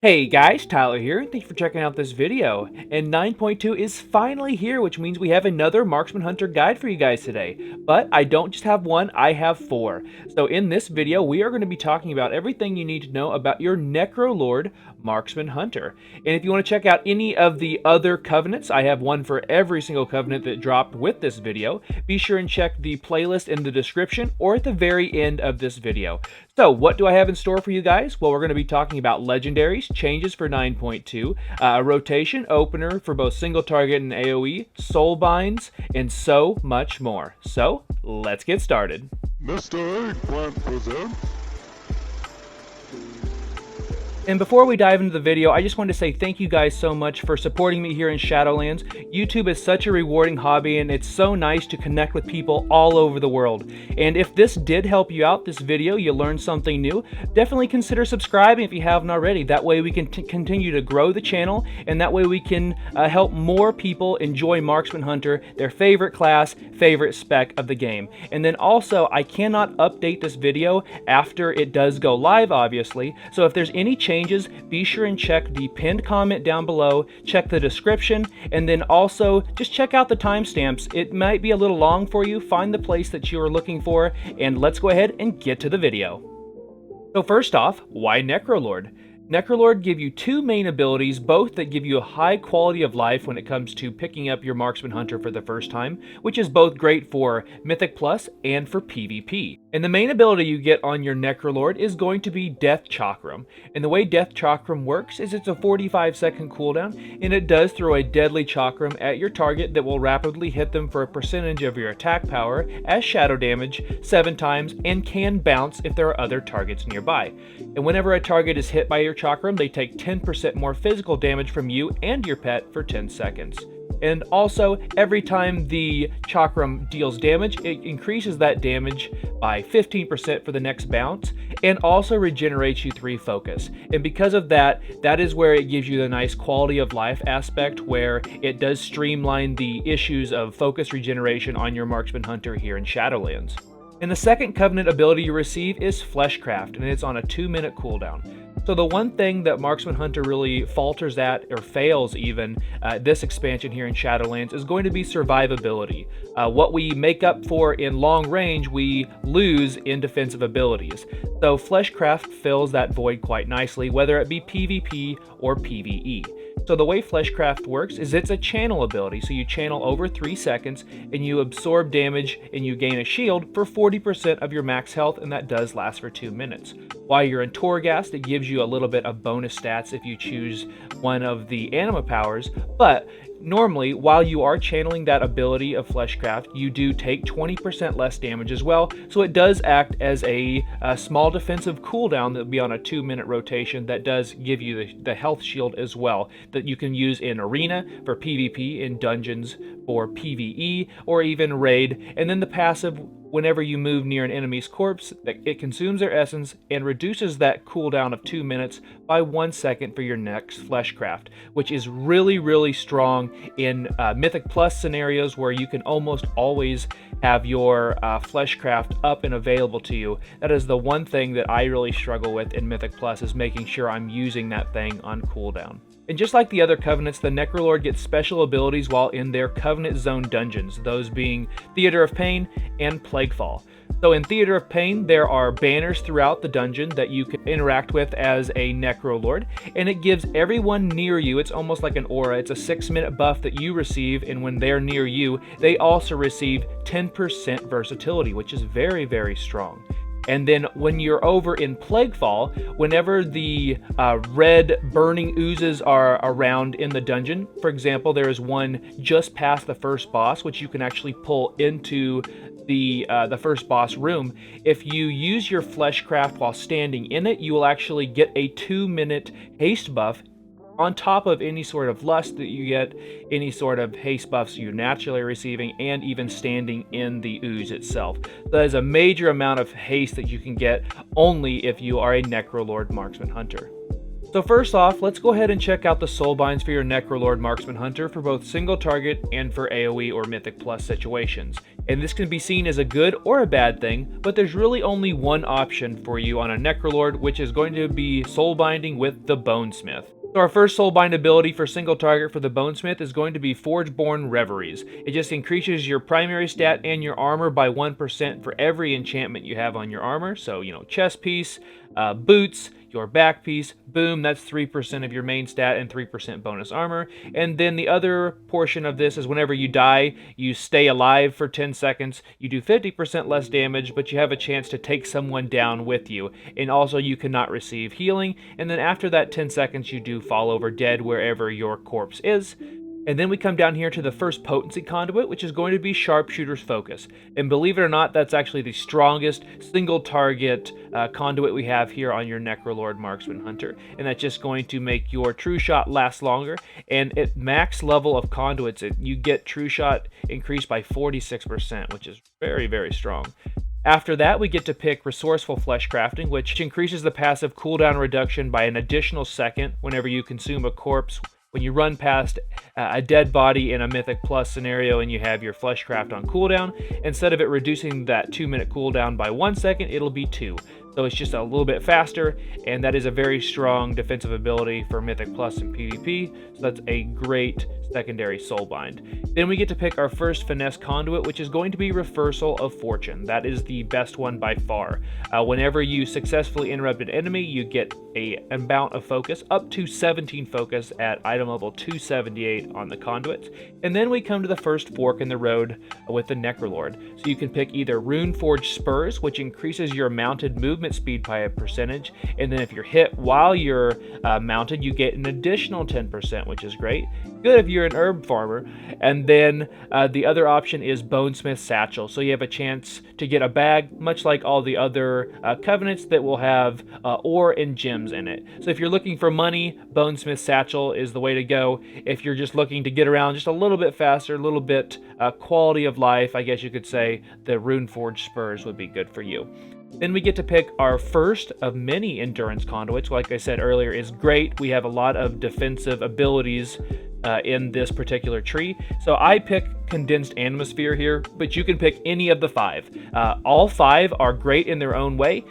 Hey guys, Tyler here. Thank you for checking out this video. And 9.2 is finally here, which means we have another Marksman Hunter guide for you guys today. But I don't just have one, I have four. So in this video, we are going to be talking about everything you need to know about your Necrolord Marksman Hunter. And if you want to check out any of the other covenants, I have one for every single covenant that dropped with this video. Be sure and check the playlist in the description or at the very end of this video. So what do I have in store for you guys? Well, we're going to be talking about legendaries, changes for 9.2, a rotation opener for both single target and AoE, soulbinds, and so much more. So let's get started. Mr. Eggplant presents. And before we dive into the video, I just wanted to say thank you guys so much for supporting me here in Shadowlands. YouTube is such a rewarding hobby, and it's so nice to connect with people all over the world. And if this did help you out, this video, you learned something new, definitely consider subscribing if you haven't already. That way we can continue to grow the channel, and that way we can help more people enjoy Marksman Hunter, their favorite class, favorite spec of the game. And then also, I cannot update this video after it does go live, obviously. So if there's any changes, be sure and check the pinned comment down below, check the description, and then also just check out the timestamps. It might be a little long for you. Find the place that you are looking for, and let's go ahead and get to the video. So first off, why Necrolord? Necrolord give you two main abilities, both that give you a high quality of life when it comes to picking up your Marksman Hunter for the first time, which is both great for Mythic Plus and for PvP. And the main ability you get on your Necrolord is going to be Death Chakram. And the way Death Chakram works is it's a 45-second cooldown, and it does throw a deadly chakram at your target that will rapidly hit them for a percentage of your attack power as shadow damage 7 times, and can bounce if there are other targets nearby. And whenever a target is hit by your chakram, they take 10% more physical damage from you and your pet for 10 seconds. And also, every time the chakram deals damage, it increases that damage by 15% for the next bounce, and also regenerates you 3 focus. And because of that, that is where it gives you the nice quality of life aspect, where it does streamline the issues of focus regeneration on your Marksman Hunter here in Shadowlands. And the second covenant ability you receive is Fleshcraft, and it's on a 2-minute cooldown. So the one thing that Marksman Hunter really falters at, or fails even, this expansion here in Shadowlands is going to be survivability. What we make up for in long range, we lose in defensive abilities. So Fleshcraft fills that void quite nicely, whether it be PvP or PvE. So the way Fleshcraft works is it's a channel ability. So you channel over 3 seconds, and you absorb damage, and you gain a shield for 40% of your max health, and that does last for 2 minutes. While you're in Torghast, it gives you a little bit of bonus stats if you choose one of the anima powers, but normally, while you are channeling that ability of Fleshcraft, you do take 20% less damage as well, so it does act as a small defensive cooldown that will be on a 2-minute rotation that does give you the health shield as well, that you can use in Arena for PvP, in Dungeons for PvE, or even Raid. And then the passive, whenever you move near an enemy's corpse, it consumes their essence and reduces that cooldown of 2 minutes by 1 second for your next Fleshcraft, which is really strong in Mythic Plus scenarios where you can almost always have your Fleshcraft up and available to you. That is the one thing that I really struggle with in Mythic Plus, is making sure I'm using that thing on cooldown. And just like the other covenants, the Necrolord gets special abilities while in their Covenant Zone dungeons, those being Theater of Pain and Plaguefall. So in Theater of Pain, there are banners throughout the dungeon that you can interact with as a Necrolord, and it gives everyone near you, it's almost like an aura, it's a 6-minute buff that you receive, and when they're near you, they also receive 10% versatility, which is very strong. And then when you're over in Plaguefall, whenever the red burning oozes are around in the dungeon, for example, there is one just past the first boss, which you can actually pull into the first boss room. If you use your Fleshcraft while standing in it, you will actually get a 2-minute haste buff on top of any sort of lust that you get, any sort of haste buffs you're naturally receiving, and even standing in the ooze itself. That is a major amount of haste that you can get only if you are a Necrolord Marksman Hunter. So first off, let's go ahead and check out the Soulbinds for your Necrolord Marksman Hunter for both single target and for AoE or Mythic Plus situations. And this can be seen as a good or a bad thing, but there's really only one option for you on a Necrolord, which is going to be Soulbinding with the Bonesmith. So our first Soulbind ability for single target for the Bonesmith is going to be Forgeborn Reveries. It just increases your primary stat and your armor by 1% for every enchantment you have on your armor. So, chest piece, boots, your back piece, boom, that's 3% of your main stat and 3% bonus armor. And then the other portion of this is whenever you die, you stay alive for 10 seconds, you do 50% less damage, but you have a chance to take someone down with you. And also you cannot receive healing, and then after that 10 seconds you do fall over dead wherever your corpse is. And then we come down here to the first potency conduit, which is going to be Sharpshooter's Focus. And believe it or not, that's actually the strongest single target conduit we have here on your Necrolord Marksman Hunter. And that's just going to make your True Shot last longer. And at max level of conduits, you get True Shot increased by 46%, which is very, very strong. After that, we get to pick Resourceful Flesh Crafting, which increases the passive cooldown reduction by an additional second whenever you consume a corpse. When you run past a dead body in a Mythic Plus scenario and you have your Flesh Craft on cooldown, instead of it reducing that 2-minute cooldown by 1 second, it'll be 2. So it's just a little bit faster, and that is a very strong defensive ability for Mythic Plus and PvP, so that's a great secondary Soulbind. Then we get to pick our first Finesse Conduit, which is going to be Reversal of Fortune. That is the best one by far. Whenever you successfully interrupt an enemy, you get an amount of focus, up to 17 focus at item level 278 on the conduits. And then we come to the first fork in the road with the Necrolord. So you can pick either Runeforged Spurs, which increases your mounted movement speed by a percentage, and then if you're hit while you're mounted, you get an additional 10%, which is great. Good if you're an herb farmer. And then the other option is Bonesmith Satchel. So you have a chance to get a bag, much like all the other covenants that will have ore and gems in it. So if you're looking for money, Bonesmith Satchel is the way to go. If you're just looking to get around just a little bit faster, a little bit quality of life, I guess you could say, the Runeforged Spurs would be good for you. Then we get to pick our first of many endurance conduits. Like I said earlier, is great. We have a lot of defensive abilities in this particular tree. So I pick Condensed Atmosphere here, but you can pick any of the 5. All 5 are great in their own way.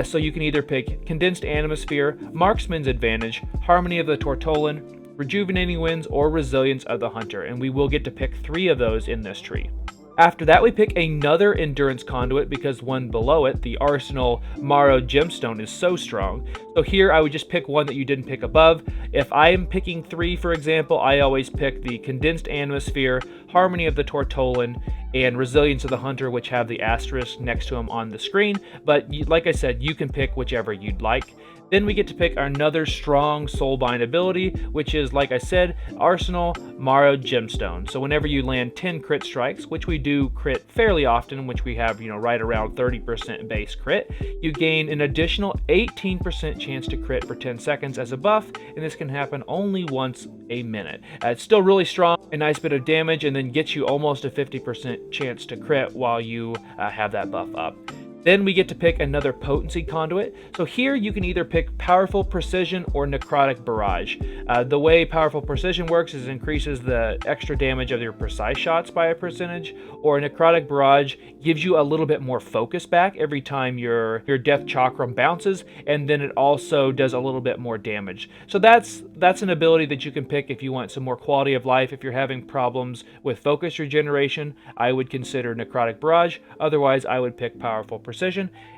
So you can either pick Condensed Atmosphere, Marksman's Advantage, Harmony of the Tortolan, Rejuvenating Winds, or Resilience of the Hunter. And we will get to pick 3 of those in this tree. After that, we pick another endurance conduit because one below it, the Arsenal Morrow Gemstone, is so strong. So here I would just pick one that you didn't pick above. If I am picking 3, for example, I always pick the Condensed Atmosphere, Harmony of the Tortolan, and Resilience of the Hunter, which have the asterisk next to them on the screen. But like I said, you can pick whichever you'd like. Then we get to pick another strong Soulbind ability, which is, like I said, Arsenal Morrow Gemstone. So whenever you land 10 crit strikes, which we do crit fairly often, which we have, right around 30% base crit, you gain an additional 18% chance to crit for 10 seconds as a buff, and this can happen only once a minute. It's still really strong, a nice bit of damage, and then gets you almost a 50% chance to crit while you have that buff up. Then we get to pick another potency conduit. So here you can either pick Powerful Precision or Necrotic Barrage. The way Powerful Precision works is it increases the extra damage of your precise shots by a percentage, or Necrotic Barrage gives you a little bit more focus back every time your Death Chakram bounces, and then it also does a little bit more damage. So that's an ability that you can pick if you want some more quality of life. If you're having problems with focus regeneration, I would consider Necrotic Barrage. Otherwise, I would pick Powerful Precision.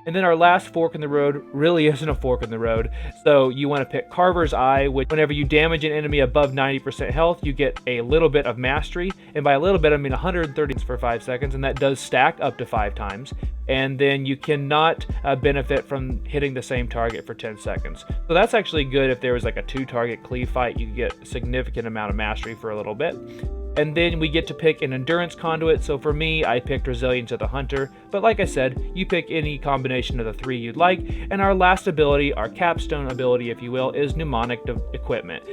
And then our last fork in the road really isn't a fork in the road. So you want to pick Carver's Eye, which whenever you damage an enemy above 90% health, you get a little bit of mastery. And by a little bit, I mean 130 for 5 seconds, and that does stack up to 5 times. And then you cannot benefit from hitting the same target for 10 seconds. So that's actually good if there was like a 2-target cleave fight. You get a significant amount of mastery for a little bit. And then we get to pick an endurance conduit. So for me, I picked Resilience of the Hunter. But like I said, you pick any combination of the 3 you'd like. And our last ability, our capstone ability, if you will, is Mnemonic Equipment,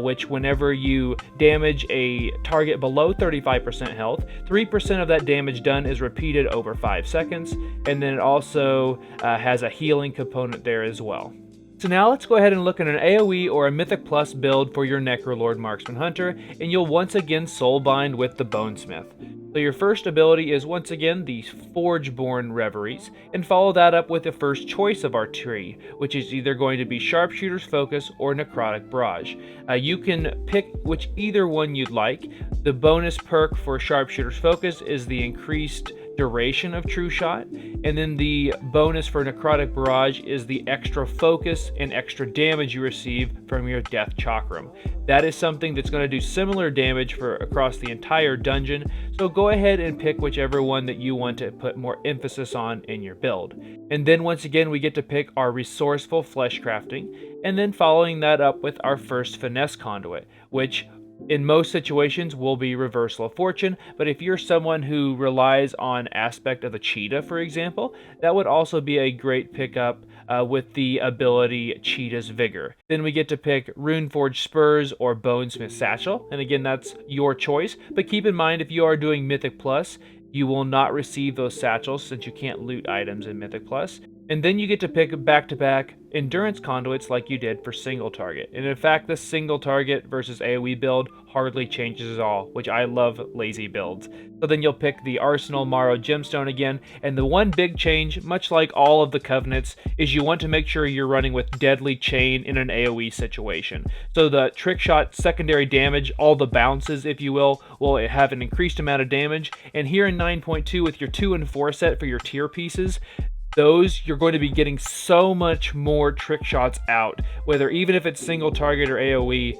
which whenever you damage a target below 35% health, 3% of that damage done is repeated over 5 seconds. And then it also has a healing component there as well. So now let's go ahead and look at an AoE or a Mythic Plus build for your Necrolord Marksman Hunter, and you'll once again Soulbind with the Bonesmith. So So your first ability is once again the Forgeborn Reveries, and follow that up with the first choice of our tree, which is either going to be Sharpshooter's Focus or Necrotic Barrage. You can pick which either one you'd like. The bonus perk for Sharpshooter's Focus is the increased duration of True Shot, and then the bonus for Necrotic Barrage is the extra focus and extra damage you receive from your Death Chakram. That is something that's going to do similar damage for across the entire dungeon, so go ahead and pick whichever one that you want to put more emphasis on in your build. And then once again we get to pick our Resourceful Flesh Crafting, and then following that up with our first Finesse Conduit, which in most situations will be Reversal of Fortune, but if you're someone who relies on Aspect of the Cheetah, for example, that would also be a great pickup with the ability Cheetah's Vigor. Then we get to pick Runeforged Spurs or Bonesmith Satchel, and again that's your choice, but keep in mind if you are doing Mythic Plus, you will not receive those satchels since you can't loot items in Mythic Plus. And then you get to pick back-to-back endurance conduits like you did for single target. And in fact, this single target versus AoE build hardly changes at all, which I love lazy builds. So then you'll pick the Arsenal Morrow Gemstone again, and the one big change, much like all of the Covenants, is you want to make sure you're running with Deadly Chain in an AoE situation. So the trick shot secondary damage, all the bounces if you will have an increased amount of damage, and here in 9.2 with your 2 and 4 set for your tier pieces, those you're going to be getting so much more trick shots out, whether even if it's single target or AoE.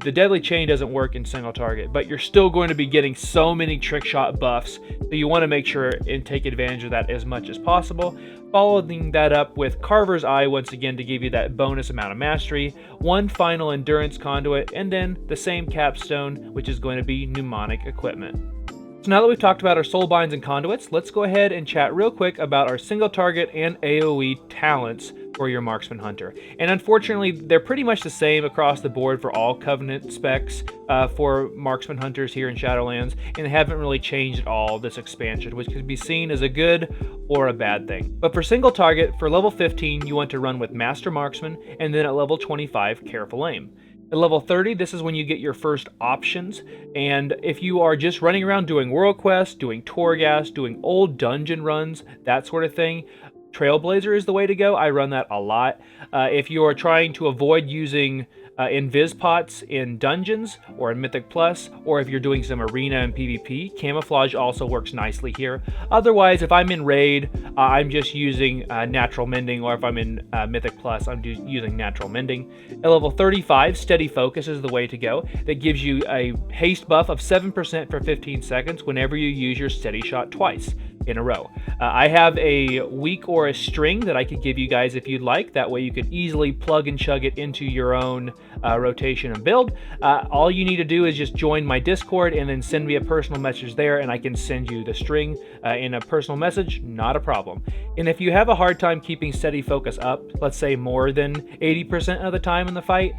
The Deadly Chain doesn't work in single target, but you're still going to be getting so many trick shot buffs, so you want to make sure and take advantage of that as much as possible. Following that up with Carver's Eye once again to give you that bonus amount of mastery, one final endurance conduit, and then the same capstone, which is going to be mnemonic equipment. So now that we've talked about our Soulbinds and Conduits, let's go ahead and chat real quick about our single target and AoE talents for your Marksman Hunter. And unfortunately, they're pretty much the same across the board for all Covenant specs for Marksman Hunters here in Shadowlands, and they haven't really changed at all this expansion, which can be seen as a good or a bad thing. But for single target, for level 15, you want to run with Master Marksman, and then at level 25, Careful Aim. At level 30, this is when you get your first options, and if you are just running around doing world quests, doing Torghast, doing old dungeon runs, that sort of thing, Trailblazer is the way to go. I run that a lot. If you are trying to avoid using invis pots in dungeons or in Mythic Plus, or if you're doing some arena and PvP, Camouflage also works nicely here. Otherwise, if I'm in Raid, I'm just using Natural Mending, or if I'm in Mythic Plus, I'm using Natural Mending. At level 35, Steady Focus is the way to go. That gives you a haste buff of 7% for 15 seconds whenever you use your Steady Shot twice in a row. I have a week or a string that I could give you guys if you'd like. That way you could easily plug and chug it into your own rotation and build. All you need to do is just join my Discord and then send me a personal message there, and I can send you the string in a personal message, not a problem. And if you have a hard time keeping Steady Focus up, let's say more than 80% of the time in the fight,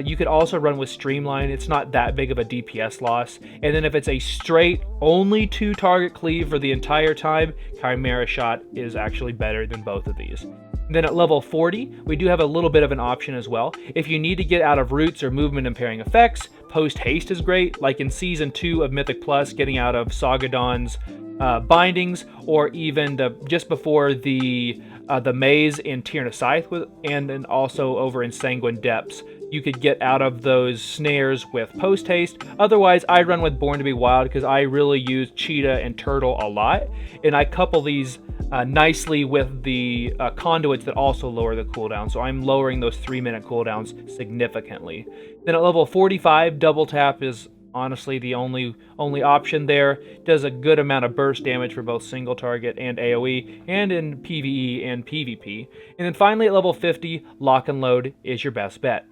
you could also run with Streamline. It's not that big of a DPS loss. And then if it's a straight only 2 target cleave for the entire time, Chimera Shot is actually better than both of these. Then at level 40, we do have a little bit of an option as well. If you need to get out of roots or movement impairing effects, Post Haste is great, like in Season 2 of Mythic Plus, getting out of Sagadon's bindings, or even just before the maze in Tierna Scythe, and then also over in Sanguine Depths. You could get out of those snares with Post Haste. Otherwise, I run with Born to be Wild because I really use Cheetah and Turtle a lot, and I couple these nicely with the conduits that also lower the cooldown, so I'm lowering those 3-minute cooldowns significantly. Then at level 45, Double Tap is honestly the only option there. Does a good amount of burst damage for both single target and AoE, and in PvE and PvP. And then finally at level 50, Lock and Load is your best bet.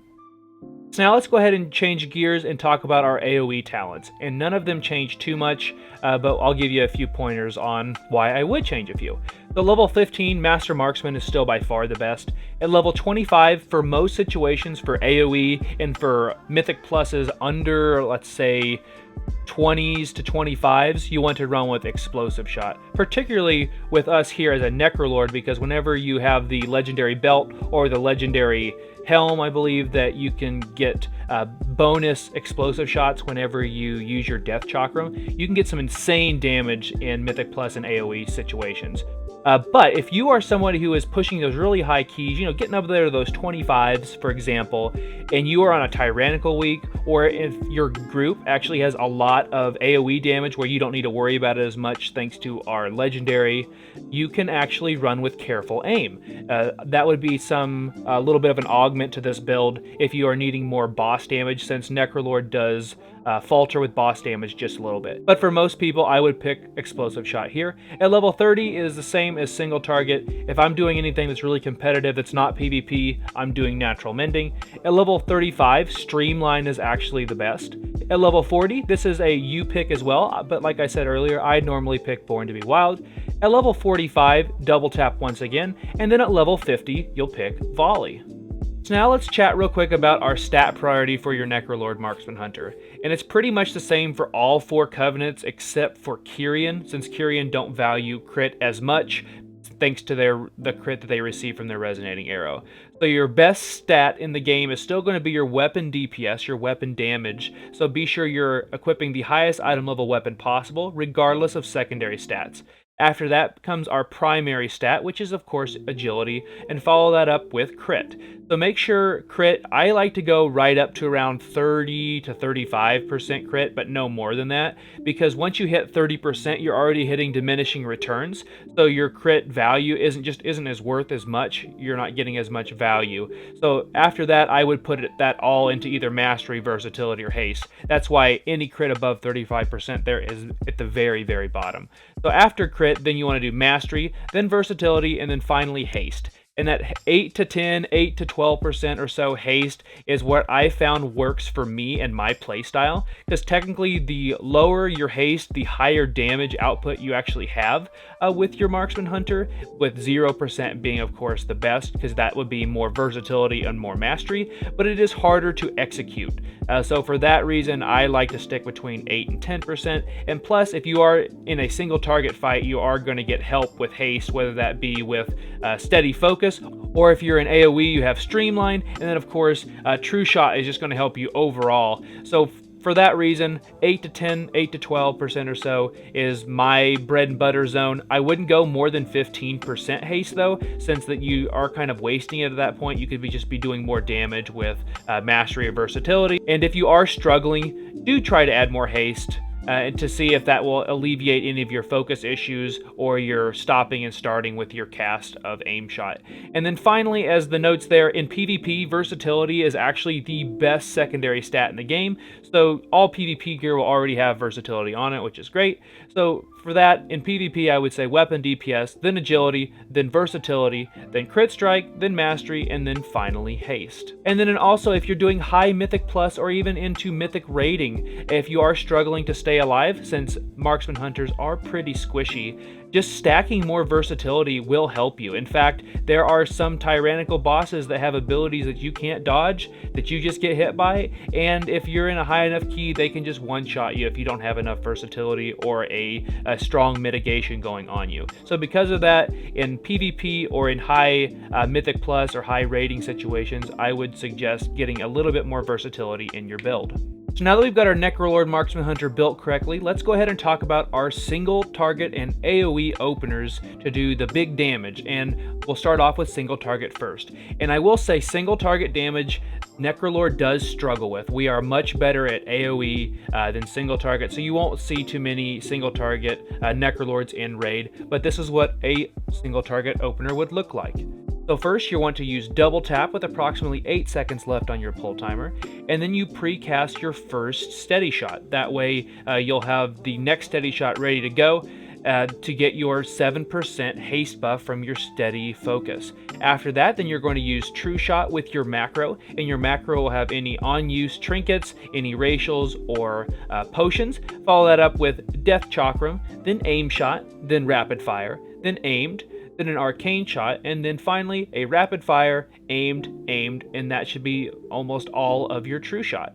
So now let's go ahead and change gears and talk about our AoE talents. And none of them change too much, but I'll give you a few pointers on why I would change a few. So level 15, Master Marksman is still by far the best. At level 25, for most situations for AoE and for Mythic Pluses under, let's say, 20s to 25s, you want to run with Explosive Shot. Particularly with us here as a Necrolord, because whenever you have the Legendary Belt or the Legendary Helm, I believe that you can get bonus explosive shots whenever you use your Death Chakram. You can get some insane damage in Mythic Plus and AoE situations. But if you are somebody who is pushing those really high keys, getting up there to those 25s, for example, and you are on a Tyrannical week, or if your group actually has a lot of AoE damage where you don't need to worry about it as much thanks to our Legendary, you can actually run with Careful Aim. That would be a little bit of an augment to this build if you are needing more boss damage, since Necrolord does falter with boss damage just a little bit. But for most people, I would pick Explosive Shot here. At level 30 is the same as single target. If I'm doing anything that's really competitive that's not PvP, I'm doing Natural Mending. At level 35, Streamline is actually the best. At level 40, this is a you pick as well, but like I said earlier, I normally pick Born to be Wild. At level 45, Double Tap once again, and then at level 50, you'll pick Volley. So now let's chat real quick about our stat priority for your Necrolord Marksman Hunter. And it's pretty much the same for all 4 covenants except for Kyrian, since Kyrian don't value crit as much thanks to the crit that they receive from their Resonating Arrow. So your best stat in the game is still going to be your weapon DPS, your weapon damage, so be sure you're equipping the highest item level weapon possible, regardless of secondary stats. After that comes our primary stat, which is of course agility, and follow that up with crit. So make sure crit, I like to go right up to around 30 to 35% crit, but no more than that, because once you hit 30%, you're already hitting diminishing returns, so your crit value isn't as worth as much, you're not getting as much value. So after that, I would put that all into either Mastery, Versatility, or Haste. That's why any crit above 35% there is at the very, very bottom. So after crit, then you want to do Mastery, then Versatility, and then finally Haste. And that 8 to 10, 8 to 12% or so haste is what I found works for me and my playstyle. Because technically, the lower your haste, the higher damage output you actually have with your Marksman Hunter, with 0% being, of course, the best, because that would be more versatility and more mastery, but it is harder to execute. So for that reason, I like to stick between 8 and 10%. And plus, if you are in a single target fight, you are going to get help with haste, whether that be with steady focus, or if you're in AoE, you have Streamline, and then of course, True Shot is just going to help you overall. So for that reason, 8 to 10, 8 to 12% or so is my bread and butter zone. I wouldn't go more than 15% haste though, since that you are kind of wasting it at that point. You could just be doing more damage with Mastery or Versatility. And if you are struggling, do try to add more haste. And to see if that will alleviate any of your focus issues or your stopping and starting with your cast of aim shot. And then finally, as the notes there, in PvP, versatility is actually the best secondary stat in the game. So all PvP gear will already have versatility on it, which is great. So for that, in PvP, I would say weapon DPS, then agility, then versatility, then crit strike, then mastery, and then finally haste. And then also, if you're doing high mythic plus or even into mythic rating, if you are struggling to stay alive, since marksman hunters are pretty squishy, just stacking more versatility will help you. In fact, there are some tyrannical bosses that have abilities that you can't dodge, that you just get hit by, and if you're in a high enough key, they can just one-shot you if you don't have enough versatility or a strong mitigation going on you. So because of that, in PvP or in high mythic plus or high rating situations, I would suggest getting a little bit more versatility in your build. So now that we've got our Necrolord Marksman Hunter built correctly, let's go ahead and talk about our single target and AoE openers to do the big damage. And we'll start off with single target first. And I will say single target damage, Necrolord does struggle with. We are much better at AoE than single target, so you won't see too many single target Necrolords in raid, but this is what a single target opener would look like. So first, you want to use double tap with approximately 8 seconds left on your pull timer, and then you pre-cast your first steady shot. That way, you'll have the next steady shot ready to go to get your 7% haste buff from your steady focus. After that, then you're going to use True Shot with your macro, and your macro will have any on-use trinkets, any racials, or potions. Follow that up with Death Chakram, then Aim Shot, then Rapid Fire, then Aimed, then an arcane shot, and then finally a rapid fire, aimed, and that should be almost all of your true shot.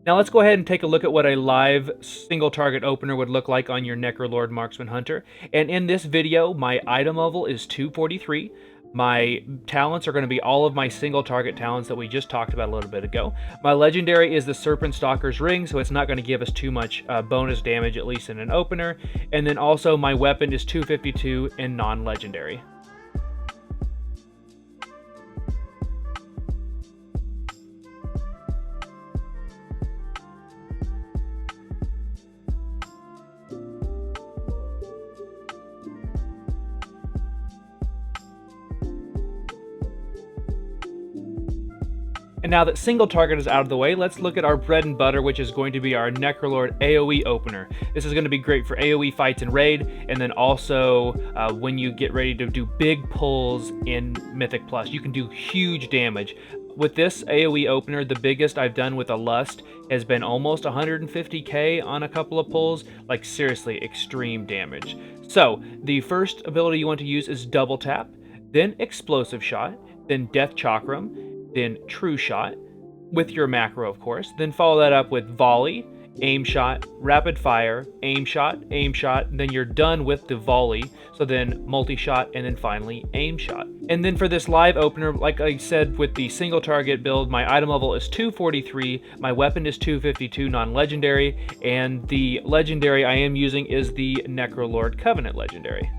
Now let's go ahead and take a look at what a live single target opener would look like on your Necrolord Marksman Hunter. And in this video, my item level is 243. My talents are going to be all of my single target talents that we just talked about a little bit ago. My legendary is the Serpent Stalker's Ring, so it's not going to give us too much bonus damage, at least in an opener. And then also my weapon is 252 and non-legendary. And now that single target is out of the way, let's look at our bread and butter, which is going to be our Necrolord AoE Opener. This is going to be great for AoE fights in Raid, and then also when you get ready to do big pulls in Mythic Plus. You can do huge damage. With this AoE Opener, the biggest I've done with a Lust has been almost 150k on a couple of pulls, like seriously extreme damage. So the first ability you want to use is Double Tap, then Explosive Shot, then Death Chakram, then True Shot, with your macro of course, then follow that up with Volley, Aim Shot, Rapid Fire, Aim Shot, then you're done with the Volley, so then Multi-Shot, and then finally Aim Shot. And then for this live opener, like I said with the single target build, my item level is 243, my weapon is 252 non-legendary, and the legendary I am using is the Necrolord Covenant legendary.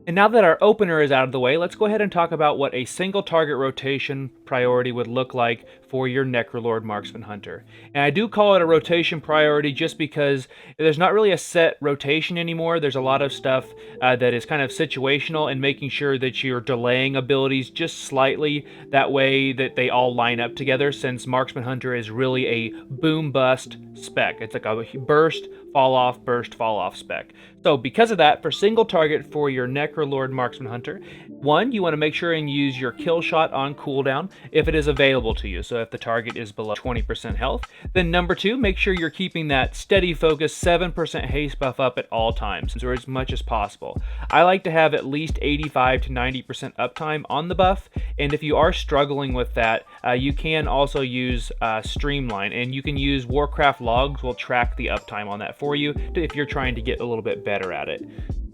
And now that our opener is out of the way, let's go ahead and talk about what a single target rotation priority would look like for your Necrolord Marksman Hunter. And I do call it a rotation priority just because there's not really a set rotation anymore. There's a lot of stuff that is kind of situational and making sure that you're delaying abilities just slightly, that way that they all line up together, since Marksman Hunter is really a boom bust spec. It's like a burst, fall off spec. So because of that, for single target for your Necrolord Marksman Hunter, one, you want to make sure and use your kill shot on cooldown if it is available to you. So if the target is below 20% health. Then number two, make sure you're keeping that steady focus 7% haste buff up at all times, or as much as possible. I like to have at least 85 to 90% uptime on the buff, and if you are struggling with that, you can also use Streamline, and you can use Warcraft logs will track the uptime on that for you if you're trying to get a little bit better at it.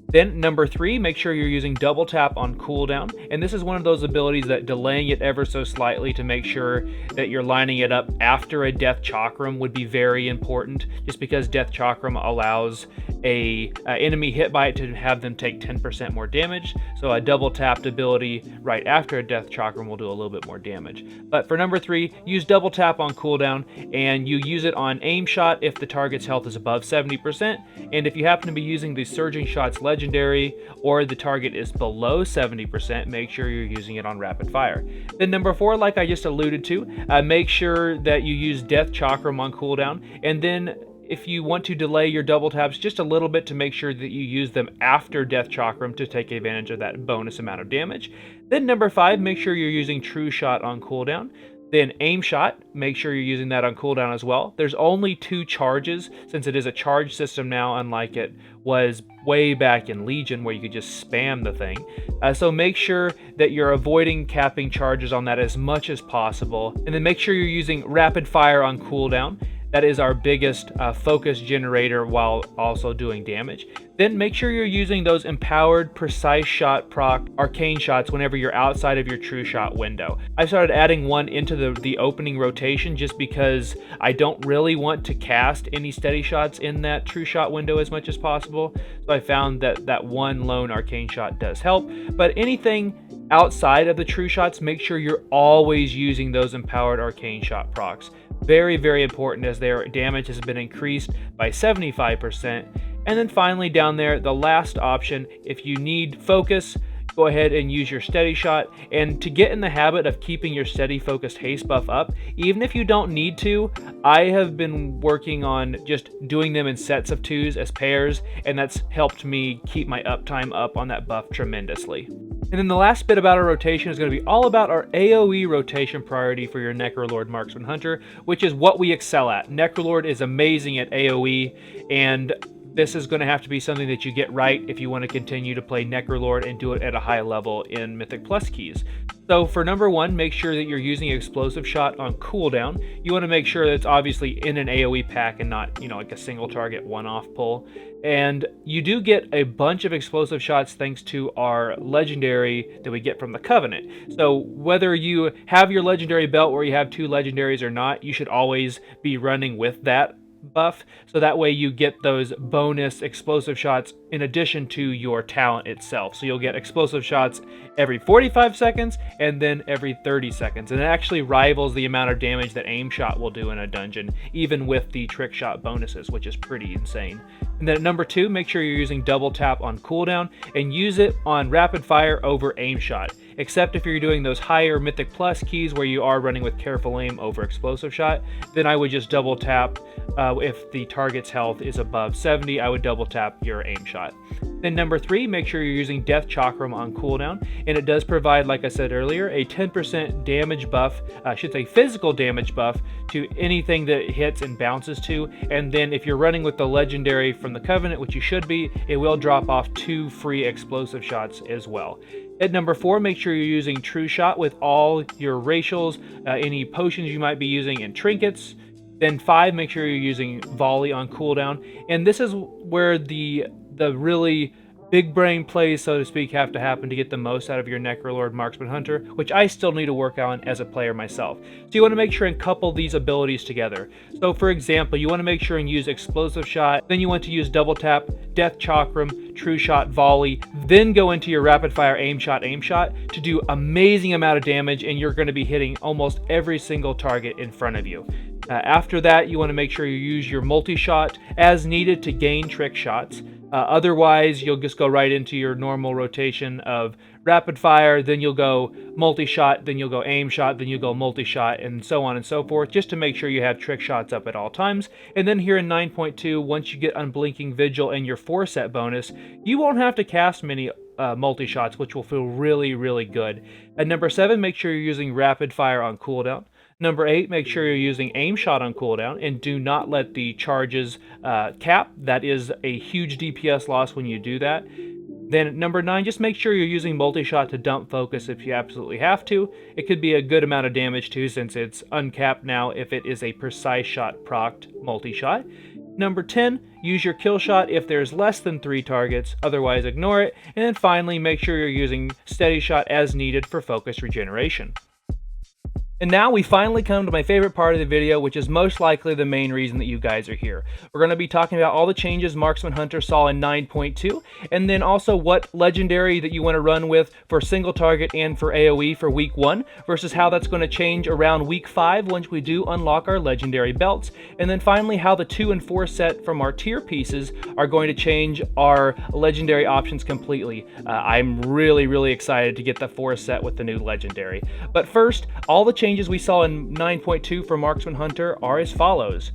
Then number three, make sure you're using double tap on cooldown, and this is one of those abilities that delaying it ever so slightly to make sure that you're lining it up after a Death Chakram would be very important, just because Death Chakram allows a enemy hit by it to have them take 10% more damage, so a double tapped ability right after a Death Chakram will do a little bit more damage. But for number three, use double tap on cooldown, and you use it on aim shot if the target's health is above 70%, and if you happen to be using the Surging Shots legendary or the target is below 70%, make sure you're using it on rapid fire. Then number four, like I just alluded to, make sure that you use Death Chakram on cooldown, and then if you want to delay your double taps just a little bit to make sure that you use them after Death Chakram to take advantage of that bonus amount of damage. Then number five, make sure you're using True Shot on cooldown. Then Aim Shot, make sure you're using that on cooldown as well. There's only 2 charges, since it is a charge system now, unlike it was way back in Legion where you could just spam the thing. So make sure that you're avoiding capping charges on that as much as possible. And then make sure you're using Rapid Fire on cooldown. That is our biggest focus generator while also doing damage. Then make sure you're using those empowered precise shot proc arcane shots whenever you're outside of your true shot window. I started adding one into the opening rotation just because I don't really want to cast any steady shots in that true shot window as much as possible. So I found that one lone arcane shot does help, but anything outside of the true shots, make sure you're always using those empowered arcane shot procs. Very, very important, as their damage has been increased by 75%. And then finally down there, the last option, if you need focus, go ahead and use your steady shot. And to get in the habit of keeping your steady focused haste buff up, even if you don't need to, I have been working on just doing them in sets of 2s as pairs, and that's helped me keep my uptime up on that buff tremendously. And then the last bit about our rotation is going to be all about our AoE rotation priority for your Necrolord Marksman Hunter, which is what we excel at. Necrolord is amazing at AoE, and this is going to have to be something that you get right if you want to continue to play Necrolord and do it at a high level in Mythic Plus keys. So for number 1, make sure that you're using Explosive Shot on cooldown. You want to make sure that it's obviously in an AoE pack and not, like a single target one-off pull. And you do get a bunch of Explosive Shots thanks to our legendary that we get from the Covenant. So whether you have your legendary belt where you have 2 legendaries or not, you should always be running with that buff, so that way you get those bonus explosive shots in addition to your talent itself. So you'll get explosive shots every 45 seconds and then every 30 seconds, and it actually rivals the amount of damage that aim shot will do in a dungeon, even with the trick shot bonuses, which is pretty insane. And then at number 2, make sure you're using double tap on cooldown and use it on rapid fire over aim shot, except if you're doing those higher Mythic Plus keys where you are running with careful aim over explosive shot, then I would just double tap. If the target's health is above 70, I would double tap your aim shot. Then number 3, make sure you're using Death Chakram on cooldown, and it does provide, like I said earlier, a 10% damage buff, I should say physical damage buff, to anything that it hits and bounces to. And then if you're running with the legendary from the Covenant, which you should be, it will drop off 2 free explosive shots as well. At number 4, make sure you're using True Shot with all your racials, any potions you might be using, and trinkets. Then 5, make sure you're using Volley on cooldown. And this is where the really big brain plays, so to speak, have to happen to get the most out of your Necrolord Marksman Hunter, which I still need to work on as a player myself. So you want to make sure and couple these abilities together. So for example, you want to make sure and use Explosive Shot, then you want to use Double Tap, Death Chakram, True Shot, Volley, then go into your Rapid Fire aim shot to do amazing amount of damage, and you're going to be hitting almost every single target in front of you. After that, you want to make sure you use your multi-shot as needed to gain trick shots. Otherwise, you'll just go right into your normal rotation of rapid fire, then you'll go multi-shot, then you'll go aim shot, then you'll go multi-shot, and so on and so forth, just to make sure you have trick shots up at all times. And then here in 9.2, once you get Unblinking Vigil and your 4-set bonus, you won't have to cast many multi-shots, which will feel really, really good. At number 7, make sure you're using rapid fire on cooldown. Number 8, make sure you're using aim shot on cooldown and do not let the charges cap. That is a huge DPS loss when you do that. Then at number 9, just make sure you're using multi-shot to dump focus if you absolutely have to. It could be a good amount of damage too, since it's uncapped now if it is a precise shot procced multi-shot. Number 10, use your kill shot if there's less than 3 targets, otherwise ignore it. And then finally, make sure you're using steady shot as needed for focus regeneration. And now we finally come to my favorite part of the video, which is most likely the main reason that you guys are here. We're going to be talking about all the changes Marksman Hunter saw in 9.2, and then also what legendary that you want to run with for single target and for AoE for week 1, versus how that's going to change around week 5 once we do unlock our legendary belts. And then finally how the 2 and 4 set from our tier pieces are going to change our legendary options completely. I'm really excited to get the 4 set with the new legendary. But first, all the changes we saw in 9.2 for Marksman Hunter are as follows.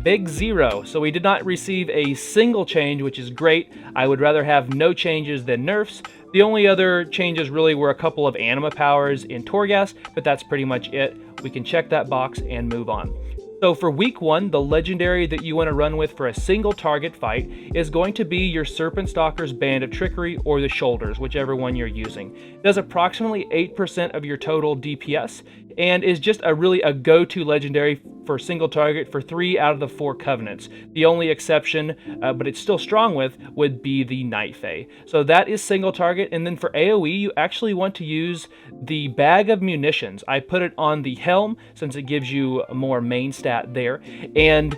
Big 0. So we did not receive a single change, which is great. I would rather have no changes than nerfs. The only other changes really were a couple of anima powers in Torghast, but that's pretty much it. We can check that box and move on. So for week 1, the legendary that you want to run with for a single target fight is going to be your Serpent Stalker's Band of Trickery or the Shoulders, whichever one you're using. It does approximately 8% of your total DPS and is just a go-to legendary for single target for 3 out of the 4 covenants. The only exception, but it's still strong with, would be the Night Fae. So that is single target, and then for AoE, you actually want to use the Bag of Munitions. I put it on the Helm since it gives you a more main stat there, and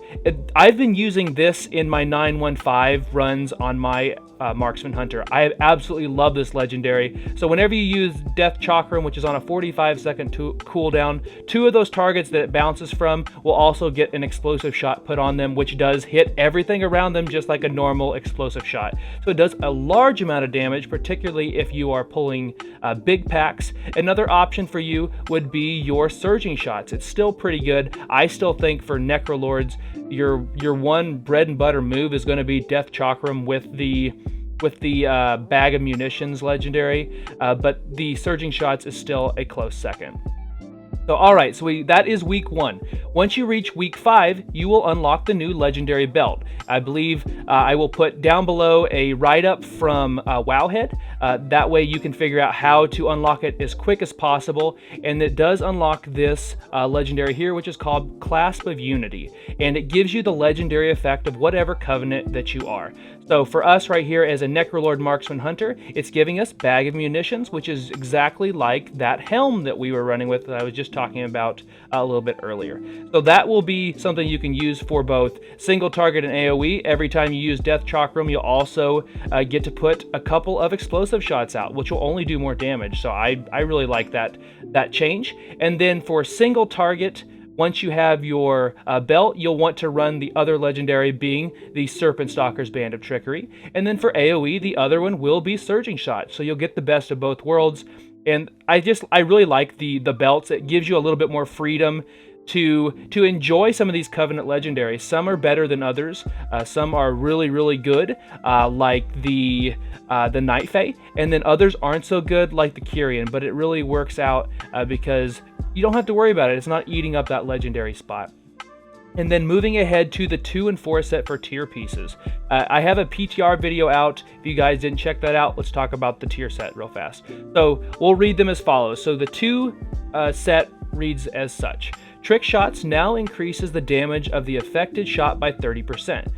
I've been using this in my 915 runs on my Marksman Hunter. I absolutely love this legendary. So whenever you use Death Chakram, which is on a 45-second cooldown, 2 of those targets that it bounces from will also get an explosive shot put on them, which does hit everything around them just like a normal explosive shot. So it does a large amount of damage, particularly if you are pulling big packs. Another option for you would be your surging shots. It's still pretty good. I still think for Necrolords, your one bread and butter move is going to be Death Chakram with the bag of munitions legendary, but the surging shots is still a close second. So alright, so that is week 1. Once you reach week 5, you will unlock the new legendary belt. I believe I will put down below a write-up from Wowhead. That way you can figure out how to unlock it as quick as possible. And it does unlock this legendary here, which is called Clasp of Unity. And it gives you the legendary effect of whatever covenant that you are. So for us right here as a Necrolord Marksman Hunter, it's giving us Bag of Munitions, which is exactly like that helm that we were running with that I was just talking about a little bit earlier. So that will be something you can use for both single target and AoE. Every time you use Death Chakram, you'll also get to put a couple of explosive shots out, which will only do more damage. So I really like that change. And then for single target, once you have your belt, you'll want to run the other legendary being the Serpent Stalker's Band of Trickery. And then for AoE, the other one will be Surging Shot. So you'll get the best of both worlds. And I really like the belts. It gives you a little bit more freedom to enjoy some of these Covenant legendaries. Some are better than others. Some are really, really good, like the Night Fae. And then others aren't so good, like the Kyrian. But it really works out because you don't have to worry about it. It's not eating up that legendary spot. And then moving ahead to the 2 and 4 set for tier pieces. I have a PTR video out. If you guys didn't check that out, let's talk about the tier set real fast. So we'll read them as follows. So the 2 set reads as such. Trick Shots now increases the damage of the affected shot by 30%,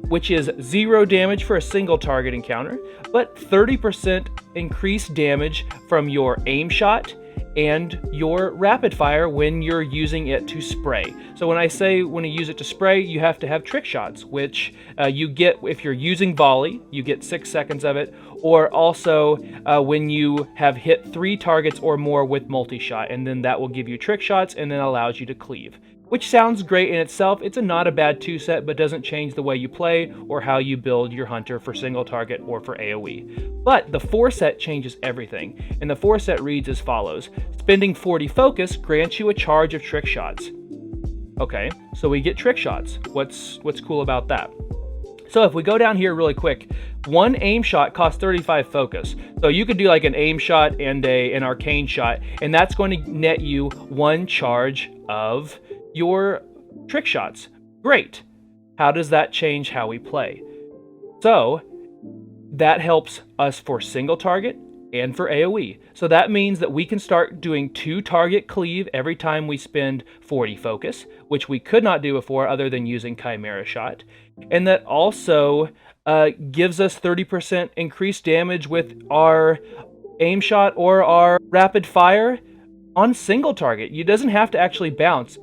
which is 0 damage for a single target encounter, but 30% increased damage from your aim shot and your rapid fire when you're using it to spray. So when I say when you use it to spray, you have to have Trick Shots, which you get if you're using volley, you get 6 seconds of it, or also when you have hit 3 targets or more with multi-shot, and then that will give you Trick Shots and then allows you to cleave. Which sounds great in itself. It's not a bad 2 set, but doesn't change the way you play or how you build your hunter for single target or for AoE. But the 4 set changes everything, and the 4 set reads as follows. Spending 40 focus grants you a charge of Trick Shots. Okay, so we get Trick Shots. What's cool about that? So if we go down here really quick, 1 aim shot costs 35 focus. So you could do like an aim shot and an arcane shot, and that's going to net you 1 charge of your Trick Shots. Great. How does that change how we play? So that helps us for single target and for AoE. So that means that we can start doing 2 target cleave every time we spend 40 focus, which we could not do before other than using Chimera Shot. And that also gives us 30% increased damage with our aim shot or our rapid fire on single target. It doesn't have to actually bounce.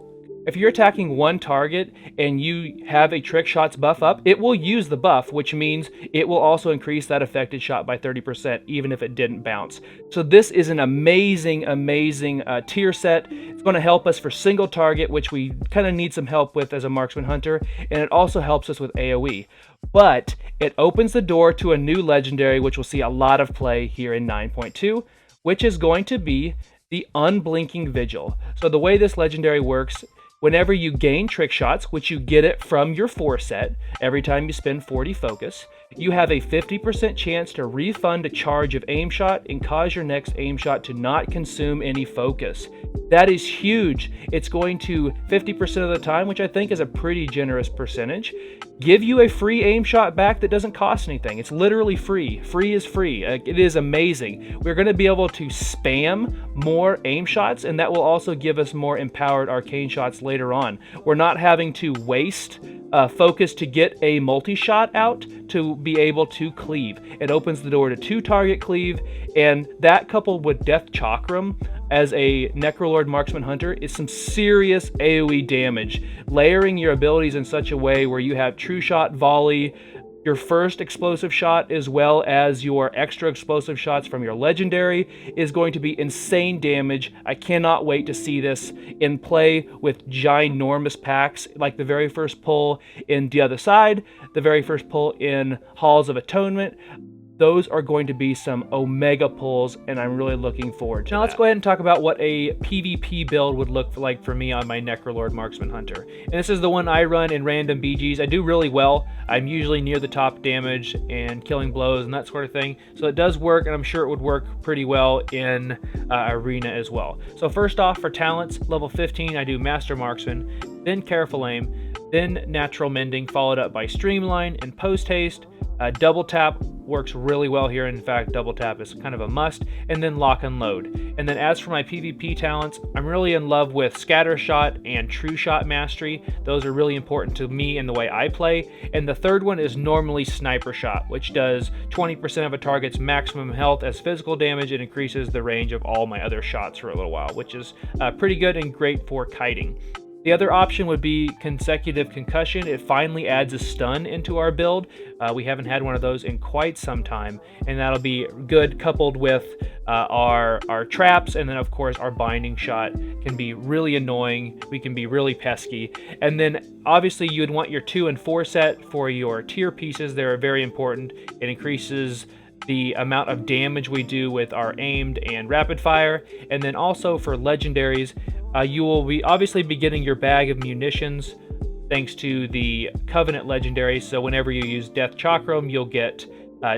If you're attacking 1 target and you have a Trick Shots buff up, it will use the buff, which means it will also increase that affected shot by 30%, even if it didn't bounce. So this is an amazing, amazing tier set. It's going to help us for single target, which we kind of need some help with as a Marksman Hunter, and it also helps us with AoE. But it opens the door to a new legendary, which will see a lot of play here in 9.2, which is going to be the Unblinking Vigil. So the way this legendary works, whenever you gain Trick Shots, which you get it from your 4 set, every time you spend 40 focus, you have a 50% chance to refund a charge of aim shot and cause your next aim shot to not consume any focus. That is huge. It's going to 50% of the time, which I think is a pretty generous percentage, give you a free aim shot back that doesn't cost anything. It's literally free. Free is free. It is amazing. We're going to be able to spam more aim shots, and that will also give us more empowered arcane shots later on. We're not having to waste focus to get a multi-shot out to be able to cleave. It opens the door to 2 target cleave, and that coupled with Death Chakram as a Necrolord Marksman Hunter is some serious AoE damage. Layering your abilities in such a way where you have True Shot, Volley, Your first explosive shot, as well as your extra explosive shots from your legendary, is going to be insane damage. I cannot wait to see this in play with ginormous packs, like the very first pull in The Other Side, the very first pull in Halls of Atonement. Those are going to be some Omega pulls, and I'm really looking forward to that. Now let's go ahead and talk about what a PvP build would look like for me on my Necrolord Marksman Hunter. And this is the one I run in random BGs. I do really well. I'm usually near the top damage and killing blows and that sort of thing. So it does work, and I'm sure it would work pretty well in Arena as well. So first off, for talents, level 15, I do Master Marksman, then Careful Aim, then Natural Mending, followed up by Streamline and Post Haste. Double Tap works really well here. In fact, Double Tap is kind of a must. And then Lock and Load. And then as for my PvP talents, I'm really in love with Scatter Shot and True Shot Mastery. Those are really important to me in the way I play. And the third one is normally Sniper Shot, which does 20% of a target's maximum health as physical damage and increases the range of all my other shots for a little while, which is pretty good and great for kiting. The other option would be Consecutive Concussion. It finally adds a stun into our build. We haven't had one of those in quite some time, and that'll be good coupled with our traps, and then of course our Binding Shot can be really annoying. We can be really pesky. And then obviously you'd want your 2 and 4 set for your tier pieces. They're very important. It increases the amount of damage we do with our aimed and rapid fire. And then also for legendaries, you will obviously be getting your bag of munitions thanks to the Covenant legendary. So whenever you use Death Chakram, you'll get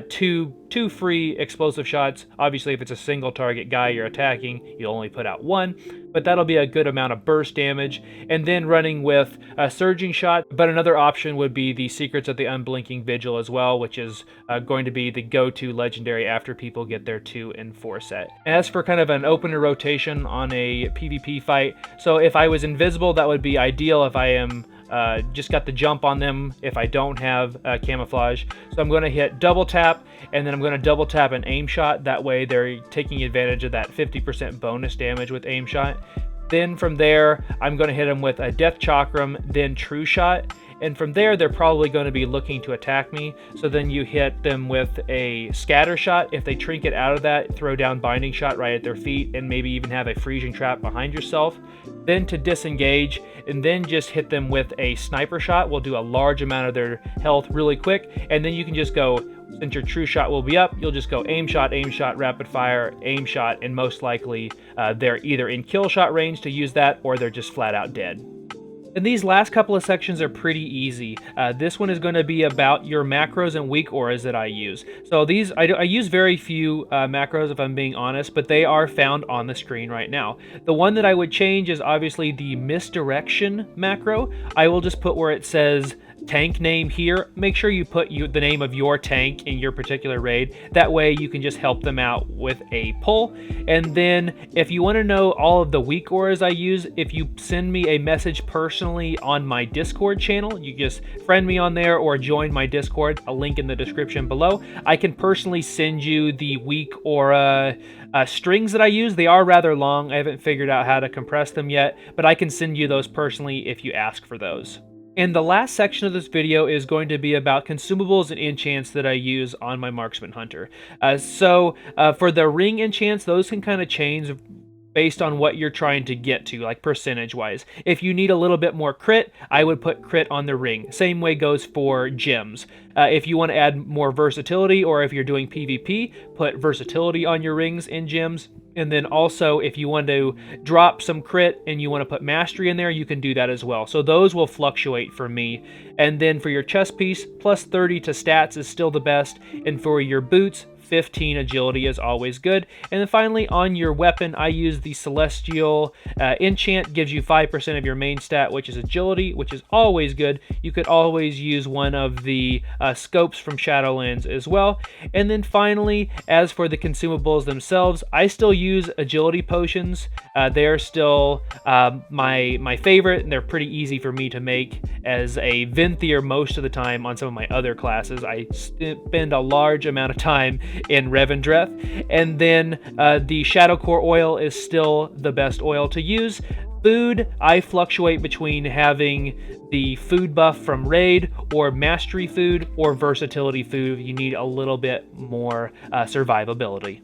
two free explosive shots. Obviously, if it's a single target guy you're attacking, you'll only put out 1, but that'll be a good amount of burst damage. And then running with a Surging Shot, but another option would be the Secrets of the Unblinking Vigil as well, which is going to be the go-to legendary after people get their 2 and 4 set. As for kind of an opener rotation on a PvP fight, so if I was invisible, that would be ideal if I am just got the jump on them if I don't have camouflage. So I'm going to hit double tap, and then I'm going to double tap an aim shot. That way they're taking advantage of that 50% bonus damage with aim shot. Then from there, I'm going to hit them with a Death Chakram, then True Shot. And from there, they're probably going to be looking to attack me. So then you hit them with a Scatter Shot. If they trinket out of that, throw down Binding Shot right at their feet, and maybe even have a Freezing Trap behind yourself. Then to disengage, and then just hit them with a Sniper Shot. We'll do a large amount of their health really quick. And then you can just go, since your True Shot will be up, you'll just go aim shot, rapid fire, aim shot, and most likely they're either in kill shot range to use that, or they're just flat out dead. And these last couple of sections are pretty easy. This one is going to be about your macros and weak auras that I use. So these, I use very few macros if I'm being honest, but they are found on the screen right now. The one that I would change is obviously the misdirection macro. I will just put where it says tank name here. Make sure you put the name of your tank in your particular raid. That way you can just help them out with a pull. And then if you want to know all of the weak auras I use, if you send me a message personally on my Discord channel, you just friend me on there or join my Discord, a link in the description below. I can personally send you the weak aura strings that I use. They are rather long. I haven't figured out how to compress them yet, but I can send you those personally if you ask for those. And the last section of this video is going to be about consumables and enchants that I use on my Marksman Hunter. So for the ring enchants, those can kind of change based on what you're trying to get to, like percentage-wise. If you need a little bit more crit, I would put crit on the ring. Same way goes for gems. If you want to add more versatility, or if you're doing PvP, put versatility on your rings and gems. And then also, if you want to drop some crit and you want to put mastery in there, you can do that as well. So those will fluctuate for me. And then for your chest piece, plus 30 to stats is still the best. And for your boots, 15 agility is always good. And then finally, on your weapon, I use the Celestial Enchant. Gives you 5% of your main stat, which is agility, which is always good. You could always use one of the scopes from Shadowlands as well. And then finally, as for the consumables themselves, I still use agility potions. They're still my favorite, and they're pretty easy for me to make as a Venthier most of the time. On some of my other classes, I spend a large amount of time in Revendreth. And then the Shadow Core oil is still the best oil to use. Food, I fluctuate between having the food buff from Raid or mastery food, or versatility food if you need a little bit more survivability.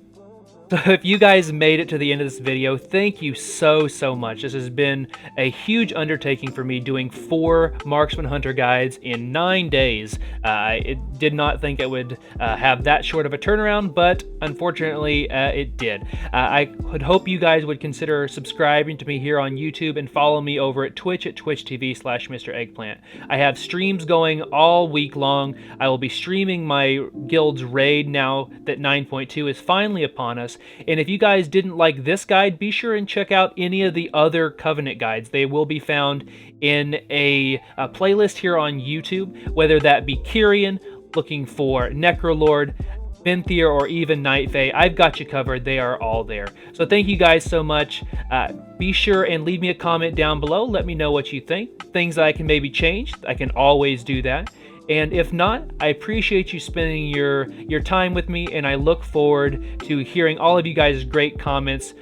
So if you guys made it to the end of this video, thank you so much. This has been a huge undertaking for me, doing 4 Marksman Hunter guides in 9 days. I did not think it would have that short of a turnaround, but unfortunately it did. I would hope you guys would consider subscribing to me here on YouTube and follow me over at Twitch at twitch.tv/Mr. Eggplant. I have streams going all week long. I will be streaming my guild's raid now that 9.2 is finally upon us. And if you guys didn't like this guide, be sure and check out any of the other Covenant guides. They will be found in a playlist here on YouTube, whether that be Kyrian, looking for Necrolord, Venthyr, or even Night Fae. I've got you covered. They are all there. So thank you guys so much. Be sure and leave me a comment down below. Let me know what you think. Things that I can maybe change. I can always do that. And if not, I appreciate you spending your time with me, and I look forward to hearing all of you guys' great comments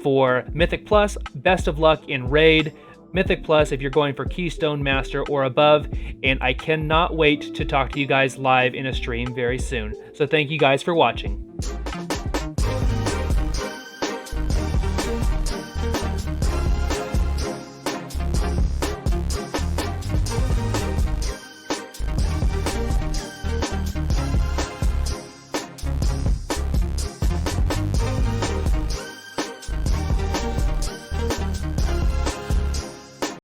for Mythic Plus. Best of luck in Raid, Mythic Plus if you're going for Keystone Master or above, and I cannot wait to talk to you guys live in a stream very soon. So thank you guys for watching.